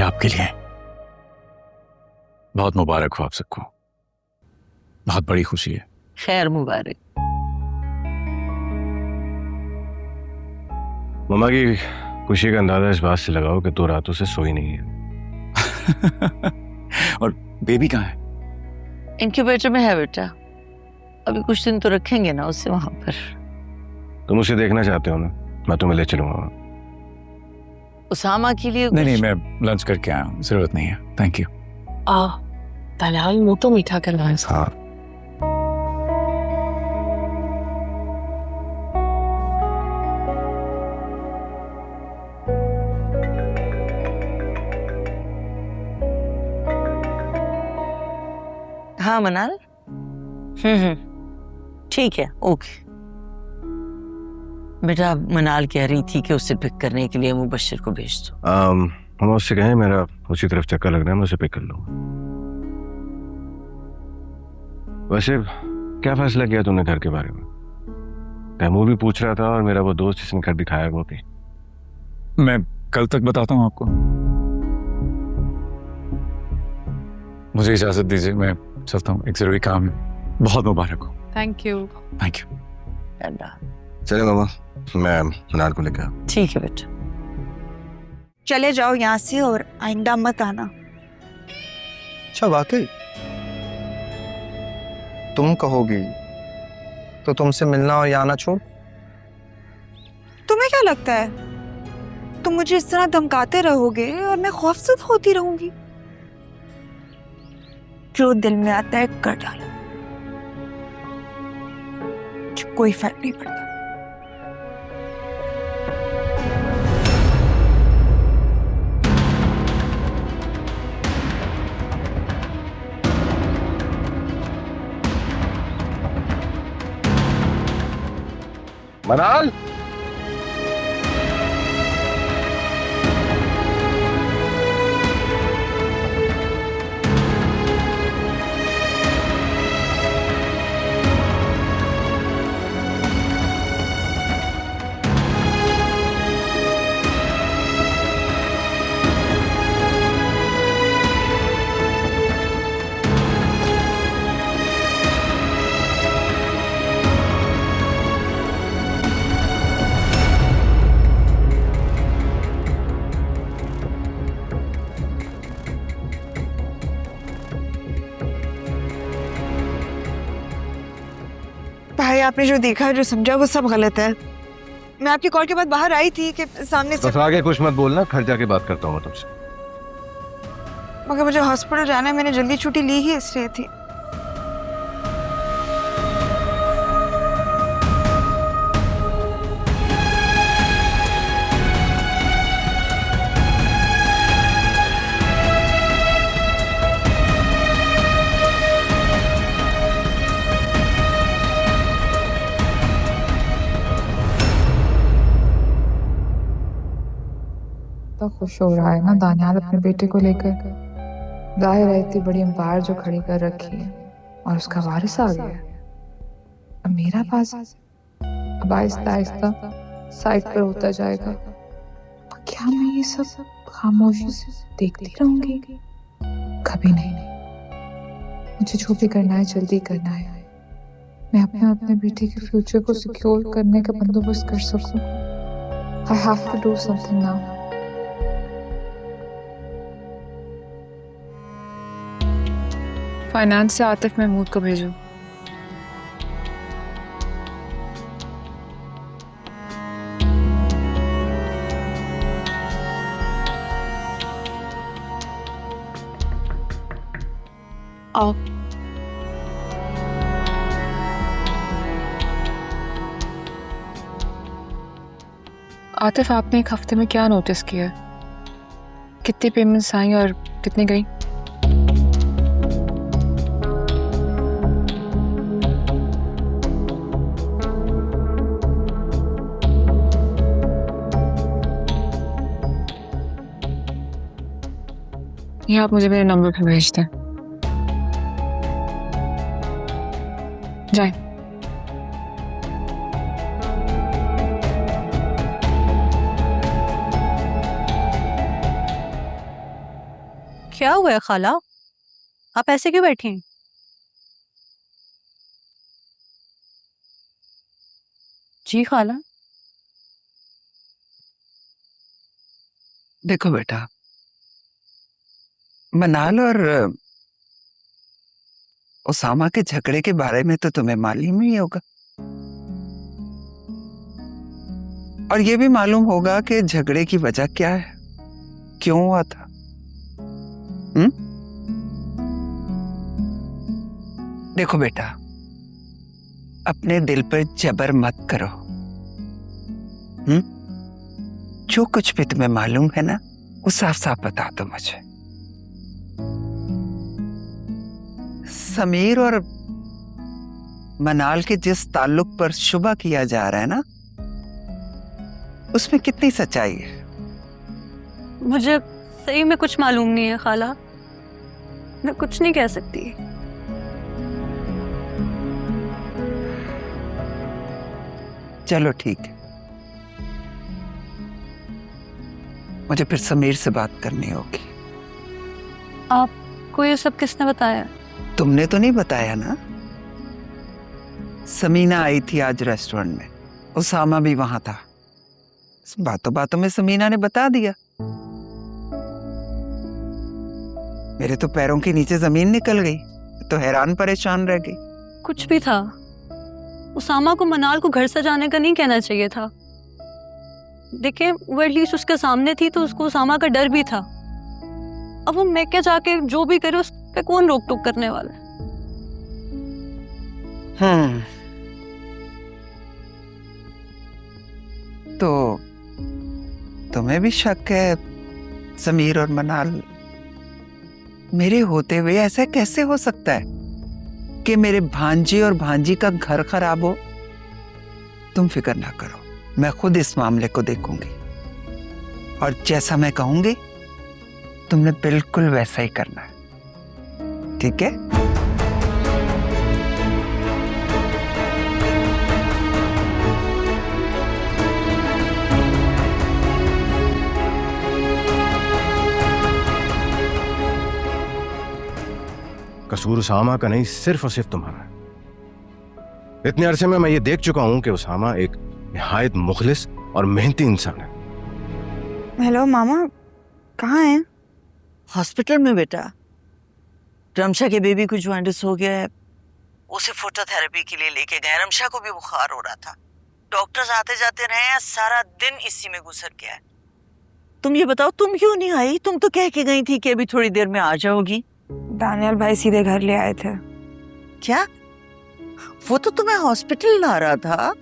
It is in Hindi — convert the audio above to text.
ये आपके लिए है। बहुत मुबारक हो आप सबको, बहुत बड़ी खुशी है। खैर मुबारक। मम्मा की खुशी का अंदाजा इस बात से लगाओ कि 2 रातों से सोई नहीं है। और बेबी कहाँ है? इंक्यूबेटर में है बेटा, अभी कुछ दिन तो रखेंगे ना उसे वहां पर। तुम उसे देखना चाहते हो ना, मैं तुम्हें ले चलूंगा। उसामा के लिए नहीं, मैं लंच करके आया हूँ, जरूरत नहीं है, थैंक यू। दलाल मुंह तो मीठा करना है। हाँ, हाँ मनाल। ठीक है, ओके। बेटा मनाल कह रही थी कि उसे पिक करने के लिए मुबश्शिर को भेज दो। हम उससे कहें मेरा उसी तरफ चक्कर लग रहा है, मैं उसे पिक कर लूंगा। वैसे क्या फैसला किया तुमने घर के बारे में? तैमूर भी पूछ रहा था और मेरा वो दोस्त जिसने घर दिखाया वो भी। मैं कल तक बताता हूँ आपको। मुझे इजाजत दीजिए, मैं चलता हूँ, एक जरूरी काम है। बहुत मुबारक हो। Thank you. Thank you. चले मामा, मैं मनाल को लेकर। ठीक है बेटा। चले जाओ यहाँ से और आइंदा मत आना। अच्छा वाकई तुम कहोगी तो तुमसे मिलना और यहाँ आना छोड़? तुम्हें क्या लगता है तुम मुझे इस तरह धमकाते रहोगे और मैं खौफजदा होती रहूंगी? जो दिल में आता है कर डालो, मुझे कोई फर्क नहीं पड़ता। मनाल, भाई आपने जो देखा जो समझा वो सब गलत है। मैं आपकी कॉल के बाद बाहर आई थी कि सामने से, बस आगे कुछ मत बोलना, घर जाके बात करता हूँ मैं तुमसे। मगर मुझे हॉस्पिटल जाना है, मैंने जल्दी छुट्टी ली ही इसलिए थी। तो खुश हो रहा है ना दानियाल अपने बेटे को लेकर। जाहिर है इतनी बड़ी एम्पायर जो खड़ी कर रखी है और उसका वारिस आ गया। अब मेरा पास अब आहिस्ता आहिस्ता साइड पर होता जाएगा। क्या मैं ये सब खामोशी से देखती रहूंगी? कभी नहीं। मुझे जो भी करना है जल्दी करना है। मैं अपने बेटे के फ्यूचर को सिक्योर करने का बंदोबस्त कर सकूं। I have to do something now. Finance से आतिफ महमूद को भेजो। आओ। आतिफ, आपने एक हफ्ते में क्या नोटिस किया? कितनी पेमेंट्स आई और कितनी गई? ये आप मुझे मेरे नंबर पे भेज दें। जाए। क्या हुआ है खाला? आप ऐसे क्यों बैठी हैं? जी खाला। देखो बेटा, मनाल और उसामा के झगड़े के बारे में तो तुम्हें मालूम ही होगा, और ये भी मालूम होगा कि झगड़े की वजह क्या है, क्यों हुआ था। देखो बेटा, अपने दिल पर जबर मत करो। जो कुछ भी तुम्हें मालूम है ना, वो साफ साफ बता दो मुझे। समीर और मनाल के जिस ताल्लुक पर शुबा किया जा रहा है ना, उसमें कितनी सच्चाई है? मुझे सही में कुछ मालूम नहीं है खाला, मैं कुछ नहीं कह सकती। चलो ठीक है, मुझे फिर समीर से बात करनी होगी। आपको ये सब किसने बताया? तुमने तो नहीं बताया ना। समीना आई थी आज रेस्टोरेंट में, उसामा भी वहां था। बातों बातों में समीना ने बता दिया। मेरे तो पैरों के नीचे जमीन निकल गई, तो हैरान परेशान रह गई। कुछ भी था, उसामा को मनाल को घर से जाने का नहीं कहना चाहिए था। देखिए, वो एटलीस्ट उसके सामने थी तो उसको उसामा का डर भी था। अब वो मैं क्या जाके जो भी करे उस पे कौन रोक टोक करने वाला है? तो तुम्हें भी शक है समीर और मनाल? मेरे होते हुए ऐसा कैसे हो सकता है कि मेरे भांजे और भांजी का घर खराब हो? तुम फिक्र ना करो, मैं खुद इस मामले को देखूंगी, और जैसा मैं कहूंगी तुमने बिल्कुल वैसा ही करना है, ठीक है? कसूर उसामा का नहीं, सिर्फ और सिर्फ तुम्हारा है। इतने अरसे में मैं ये देख चुका हूं कि उसामा एक निहायत मुखलिस और मेहनती इंसान है। हेलो मामा, कहाँ हैं? हॉस्पिटल में बेटा। रमशा के बेबी को जॉइंटिस हो गया है, उसे फोटोथेरेपी के लिए लेके गए। रमशा को भी बुखार हो रहा था, डॉक्टर्स आते जाते रहे हैं, सारा दिन इसी में गुजर गया है। तुम ये बताओ, तुम क्यों नहीं आई? तुम तो कह के गई थी कि अभी थोड़ी देर में आ जाओगी। दानियाल भाई सीधे घर ले आए थे। क्या? वो तो तुम्हें हॉस्पिटल ला रहा था।